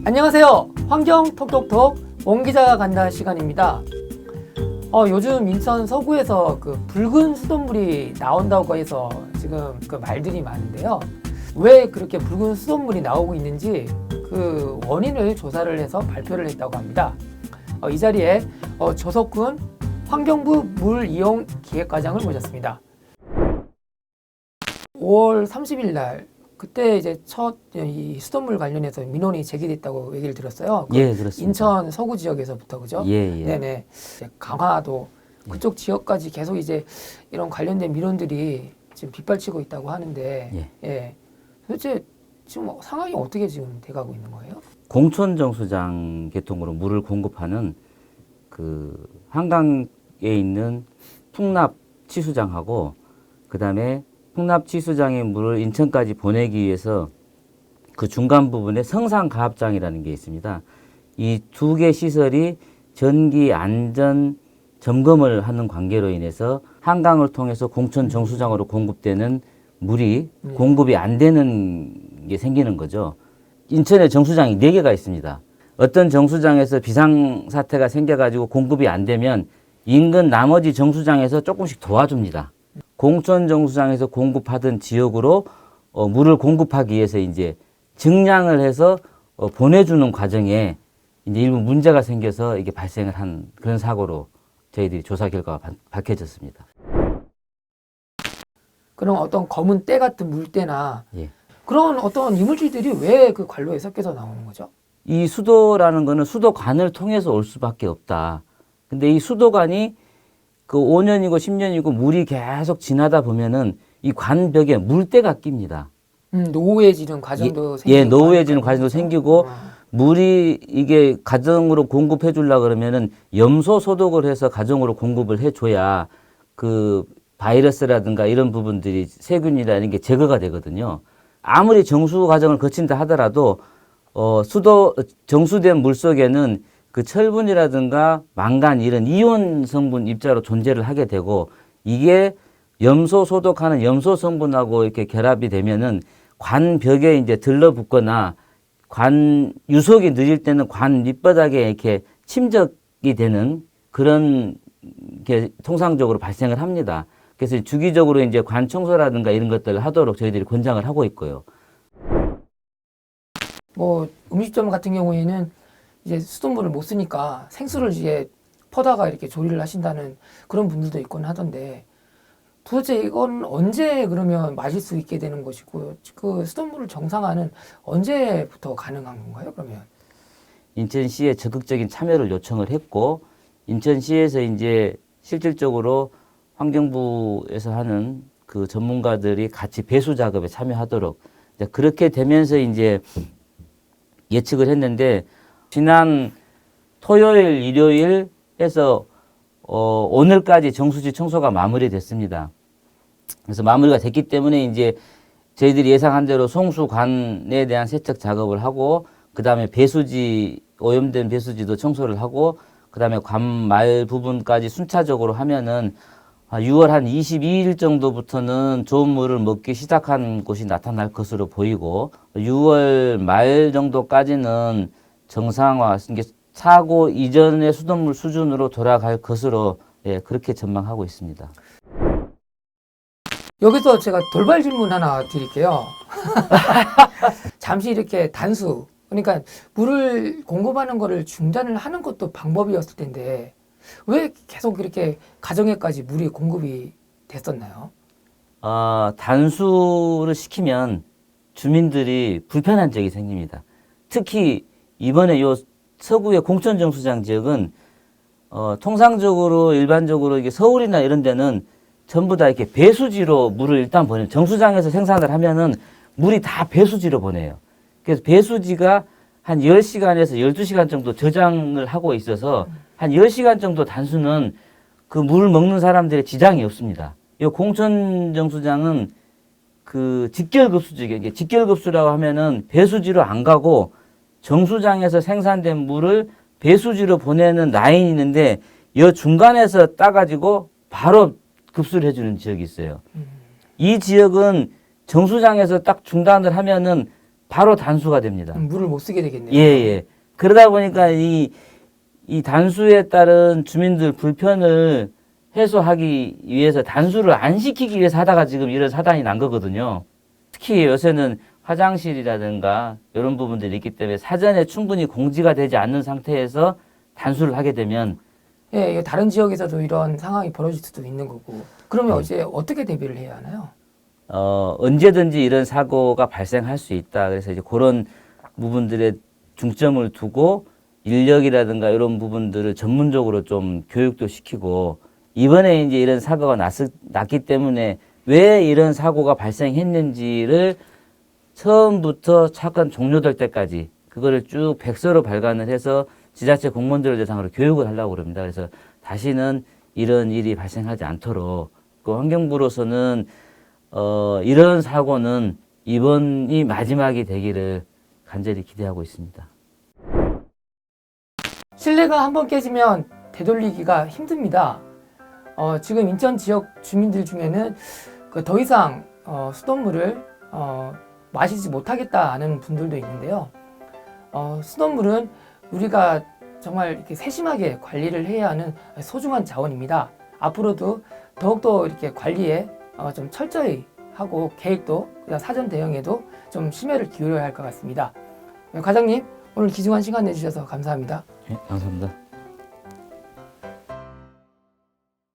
안녕하세요. 환경 톡톡톡 원 기자가 간다 시간입니다. 요즘 인천 서구에서 그 붉은 수돗물이 나온다고 해서 지금 그 말들이 많은데요. 왜 그렇게 붉은 수돗물이 나오고 있는지 그 원인을 조사를 해서 발표를 했다고 합니다. 이 자리에 조석훈 환경부 물이용 기획과장을 모셨습니다. 5월 30일 날 그때 이제 첫 이 수돗물 관련해서 민원이 제기됐다고 얘기를 들었어요. 예, 그렇습니다. 인천 서구 지역에서부터 그죠? 예, 예. 네네. 이제 강화도 그쪽 지역까지 계속 이제 이런 관련된 민원들이 지금 빗발치고 있다고 하는데, 예. 도대체 지금 상황이 어떻게 지금 돼가고 있는 거예요? 공촌 정수장 계통으로 물을 공급하는 그 한강에 있는 풍납 치수장하고 그다음에 풍납 치수장의 물을 인천까지 보내기 위해서 그 중간 부분에 성산가압장이라는 게 있습니다. 이 두 개 시설이 전기 안전 점검을 하는 관계로 인해서 한강을 통해서 공촌 정수장으로 공급되는 물이 공급이 안 되는 게 생기는 거죠. 인천에 정수장이 4개가 있습니다. 어떤 정수장에서 비상사태가 생겨가지고 공급이 안 되면 인근 나머지 정수장에서 조금씩 도와줍니다. 공촌 정수장에서 공급하던 지역으로 물을 공급하기 위해서 이제 증량을 해서 보내주는 과정에 이제 일부 문제가 생겨서 이게 발생을 한 그런 사고로 저희들이 조사 결과가 밝혀졌습니다. 그럼 어떤 검은 때 같은 물때나 예. 그런 어떤 이물질들이 왜 그 관로에 섞여서 나오는 거죠? 이 수도라는 거는 수도관을 통해서 올 수밖에 없다. 근데 이 수도관이 그 5년이고 10년이고 물이 계속 지나다 보면은 이 관벽에 물때가 낍니다. 노후해지는 과정도 생기고. 예, 노후해지는 과정도 생기고 물이 이게 가정으로 공급해 주려고 그러면은 염소 소독을 해서 가정으로 공급을 해 줘야 그 바이러스라든가 이런 부분들이 세균이라는 게 제거가 되거든요. 아무리 정수 과정을 거친다 하더라도 정수된 물 속에는 그 철분이라든가 망간 이런 이온 성분 입자로 존재를 하게 되고 이게 염소 소독하는 염소 성분하고 이렇게 결합이 되면은 관벽에 이제 들러붙거나 관 유속이 느릴 때는 관 밑바닥에 이렇게 침적이 되는 그런 게 통상적으로 발생을 합니다. 그래서 주기적으로 이제 관 청소라든가 이런 것들을 하도록 저희들이 권장을 하고 있고요. 뭐 음식점 같은 경우에는 이제 수돗물을 못 쓰니까 생수를 이제 퍼다가 이렇게 조리를 하신다는 그런 분들도 있곤 하던데 도대체 이건 언제 그러면 마실 수 있게 되는 것이고 그 수돗물을 정상화는 언제부터 가능한 건가요, 그러면? 인천시에 적극적인 참여를 요청을 했고 인천시에서 이제 실질적으로 환경부에서 하는 그 전문가들이 같이 배수 작업에 참여하도록 그렇게 되면서 이제 예측을 했는데 지난 토요일, 일요일 해서 오늘까지 정수지 청소가 마무리됐습니다. 그래서 마무리가 됐기 때문에 이제 저희들이 예상한 대로 송수관에 대한 세척 작업을 하고 그 다음에 배수지 오염된 배수지도 청소를 하고 그 다음에 관 말 부분까지 순차적으로 하면은 6월 한 22일 정도부터는 좋은 물을 먹기 시작한 곳이 나타날 것으로 보이고 6월 말 정도까지는 정상화, 이게 사고 이전의 수돗물 수준으로 돌아갈 것으로 그렇게 전망하고 있습니다. 여기서 제가 돌발 질문 하나 드릴게요. 잠시 이렇게 단수, 그러니까 물을 공급하는 거를 중단을 하는 것도 방법이었을 텐데 왜 계속 이렇게 가정에까지 물이 공급이 됐었나요? 단수를 시키면 주민들이 불편한 적이 생깁니다. 특히 이번에 요 서구의 공천정수장 지역은 통상적으로 일반적으로 이게 서울이나 이런 데는 전부 다 이렇게 배수지로 물을 일단 보내요. 정수장에서 생산을 하면은 물이 다 배수지로 보내요. 그래서 배수지가 한 10시간에서 12시간 정도 저장을 하고 있어서 한 10시간 정도 단수는 그 물을 먹는 사람들의 지장이 없습니다. 이 공천정수장은 그 직결급수지, 직결급수라고 하면은 배수지로 안 가고 정수장에서 생산된 물을 배수지로 보내는 라인이 있는데 이 중간에서 따가지고 바로 급수를 해주는 지역이 있어요. 이 지역은 정수장에서 딱 중단을 하면은 바로 단수가 됩니다. 물을 못 쓰게 되겠네요. 예, 예. 그러다 보니까 이 단수에 따른 주민들 불편을 해소하기 위해서 단수를 안 시키기 위해서 하다가 지금 이런 사단이 난 거거든요. 특히 요새는 화장실이라든가 이런 부분들이 있기 때문에 사전에 충분히 공지가 되지 않는 상태에서 단수를 하게 되면 예, 이게 다른 지역에서도 이런 상황이 벌어질 수도 있는 거고. 그러면 이제 어떻게 대비를 해야 하나요? 언제든지 이런 사고가 발생할 수 있다. 그래서 이제 그런 부분들에 중점을 두고 인력이라든가 이런 부분들을 전문적으로 좀 교육도 시키고 이번에 이제 이런 사고가 났기 때문에 왜 이런 사고가 발생했는지를 처음부터 사건 종료될 때까지 그거를 쭉 백서로 발간을 해서 지자체 공무원들을 대상으로 교육을 하려고 그럽니다. 그래서 다시는 이런 일이 발생하지 않도록 그 환경부로서는 이런 사고는 이번이 마지막이 되기를 간절히 기대하고 있습니다. 실내가 한번 깨지면 되돌리기가 힘듭니다. 지금 인천 지역 주민들 중에는 더 이상 수돗물을 마시지 못하겠다는 분들도 있는데요. 수돗물은 우리가 정말 이렇게 세심하게 관리를 해야 하는 소중한 자원입니다. 앞으로도 더욱더 이렇게 관리에 좀 철저히 하고 계획도 사전 대응에도 좀 심혈을 기울여야 할 것 같습니다. 과장님, 오늘 귀중한 시간 내주셔서 감사합니다. 네, 감사합니다.